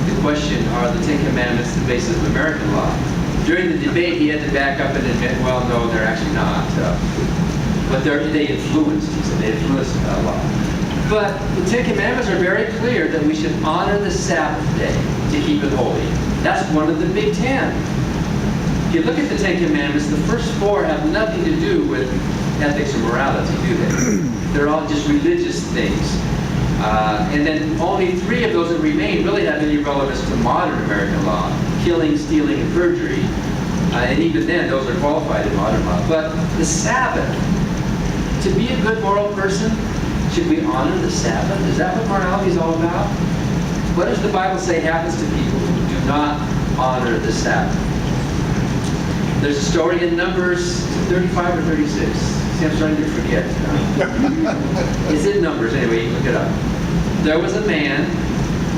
the question, are the Ten Commandments the basis of American law? During the debate, he had to back up and admit, well, no, they're actually not. But they influenced, he said, they influenced law. But the Ten Commandments are very clear that we should honor the Sabbath day to keep it holy. That's one of the big 10. If you look at the Ten Commandments, the first 4 have nothing to do with ethics or morality, do they? They're all just religious things. And then only 3 of those that remain really have any relevance to modern American law: killing, stealing, and perjury. And even then, those are qualified in modern law. But the Sabbath, to be a good moral person, should we honor the Sabbath? Is that what morality is all about? What does the Bible say happens to people who do not honor the Sabbath? There's a story in Numbers 35 or 36. See, I'm starting to forget. It's in Numbers, anyway, you can look it up. There was a man,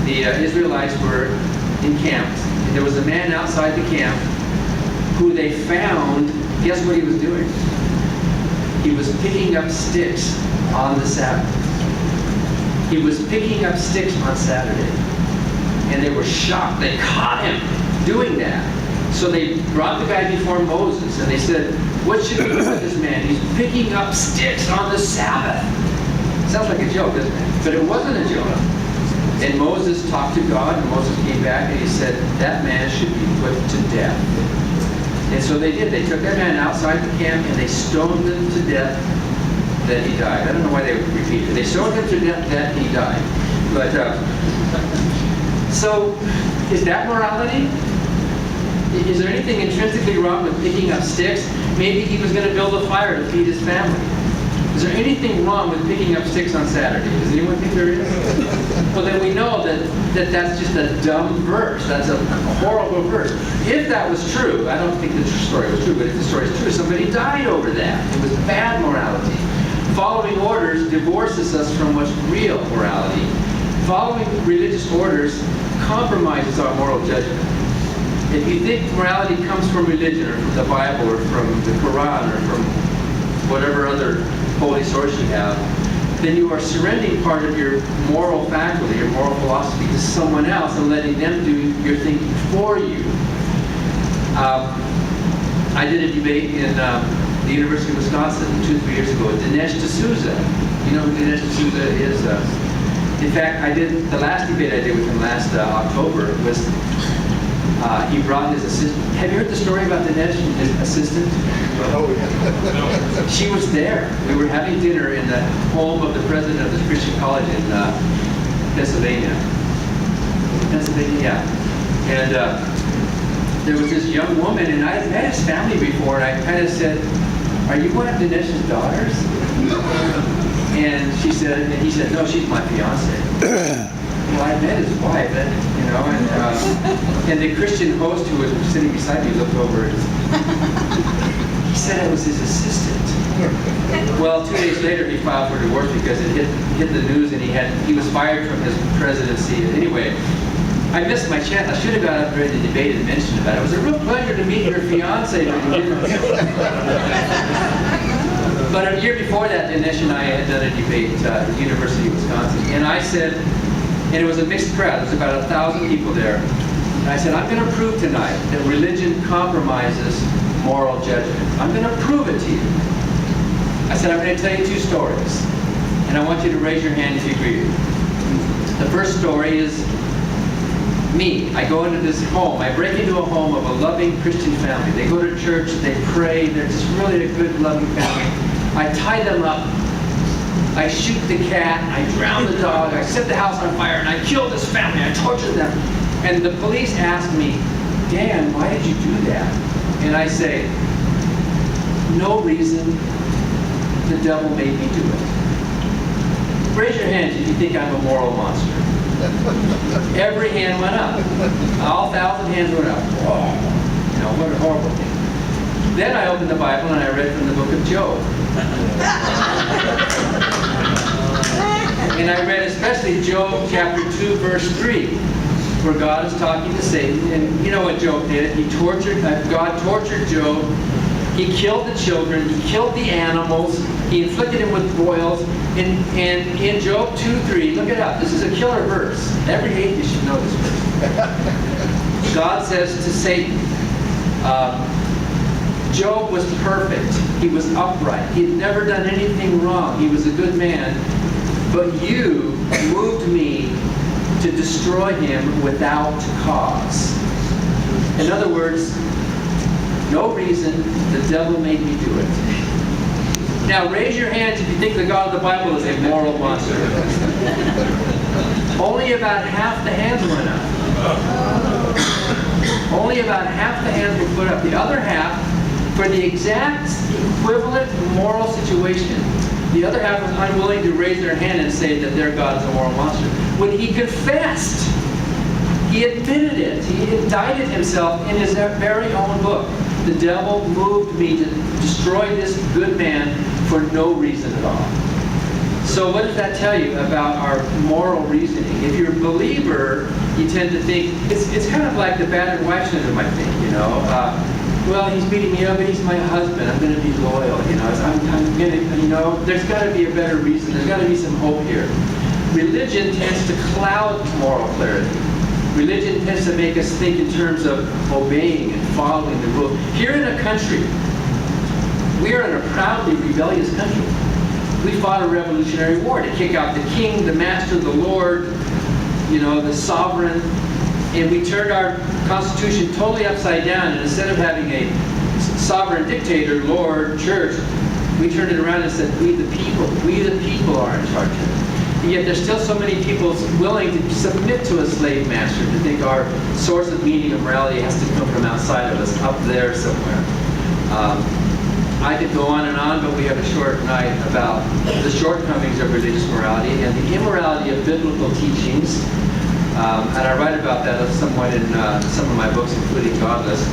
the Israelites were encamped, and there was a man outside the camp who they found. Guess what he was doing? He was picking up sticks on the Sabbath. He was picking up sticks on Saturday. And they were shocked. They caught him doing that. So they brought the guy before Moses, and they said, what should we do with this man? He's picking up sticks on the Sabbath. Sounds like a joke, doesn't it? But it wasn't a joke. And Moses talked to God, and Moses came back, and he said, that man should be put to death. And so they did. They took that man outside the camp, and they stoned him to death. That he died. I don't know why they repeated it. They stoned him to death that he died. But, so, is that morality? Is there anything intrinsically wrong with picking up sticks? Maybe he was going to build a fire to feed his family. Is there anything wrong with picking up sticks on Saturday? Does anyone think there is? Well, then we know that that's just a dumb verse. That's a horrible verse. If that was true, I don't think the story was true, but if the story is true, somebody died over that. It was bad morality. Following orders divorces us from what's real morality. Following religious orders compromises our moral judgment. If you think morality comes from religion, or from the Bible, or from the Quran, or from whatever other holy source you have, then you are surrendering part of your moral faculty, your moral philosophy, to someone else and letting them do your thinking for you. I did a debate in the University of Wisconsin 2-3 years ago with Dinesh D'Souza. You know who Dinesh D'Souza is? In fact, the last debate I did with him last October was he brought his assistant. Have you heard the story about Dinesh, his assistant? Oh, yeah. She was there. We were having dinner in the home of the president of this Christian college in Pennsylvania. Yeah. And there was this young woman, and I had met his family before, and I kind of said, are you one of Dinesh's daughters? And he said, no, she's my fiance. Well, I met his wife, and the Christian host who was sitting beside me looked over and he said I was his assistant. Well, 2 days later he filed for divorce because it hit the news, and he was fired from his presidency. Anyway, I missed my chance. I should have got up during the debate and mentioned about it. It was a real pleasure to meet your fiance. But a year before that, Dinesh and I had done a debate at the University of Wisconsin, and I said, and it was a mixed crowd. There was about 1,000 people there. And I said, I'm going to prove tonight that religion compromises moral judgment. I'm going to prove it to you. I said, I'm going to tell you 2 stories. And I want you to raise your hand if you agree. The first story is me. I go into this home. I break into a home of a loving Christian family. They go to church. They pray. They're just really a good, loving family. I tie them up. I shoot the cat, I drown the dog, I set the house on fire, and I kill this family, I torture them. And the police ask me, Dan, why did you do that? And I say, no reason, the devil made me do it. Raise your hands if you think I'm a moral monster. Every hand went up. All 1,000 hands went up. Whoa. You know, what a horrible thing. Then I opened the Bible and I read from the book of Job. And I read especially Job chapter 2, verse 3, where God is talking to Satan. And you know what Job did? God tortured Job. He killed the children. He killed the animals. He inflicted him with boils. And in Job 2:3, look it up. This is a killer verse. Every atheist should know this verse. God says to Satan, Job was perfect. He was upright. He had never done anything wrong. He was a good man. But you moved me to destroy him without cause. In other words, no reason, the devil made me do it. Now raise your hands if you think the God of the Bible is a moral monster. Only about half the hands went up. Only about half the hands were put up. The other half, for the exact equivalent moral situation, the other half was unwilling to raise their hand and say that their God is a moral monster. When he confessed, he admitted it. He indicted himself in his very own book. The devil moved me to destroy this good man for no reason at all. So what does that tell you about our moral reasoning? If you're a believer, you tend to think, it's kind of like the battered wife syndrome, I think, you know. Well, he's beating me up, but he's my husband. I'm going to be loyal, you know. I'm going to, you know, there's got to be a better reason. There's got to be some hope here. Religion tends to cloud moral clarity. Religion tends to make us think in terms of obeying and following the rules. Here in a country, we are in a proudly rebellious country. We fought a revolutionary war to kick out the king, the master, the lord, you know, the sovereign. And we turned our Constitution totally upside down, and instead of having a sovereign dictator, Lord, church, we turned it around and said, we the people are in charge of it. And yet there's still so many people willing to submit to a slave master, to think our source of meaning and morality has to come from outside of us, up there somewhere. I could go on, but we have a short night about the shortcomings of religious morality and the immorality of biblical teachings. And I write about that somewhat in some of my books, including Godless.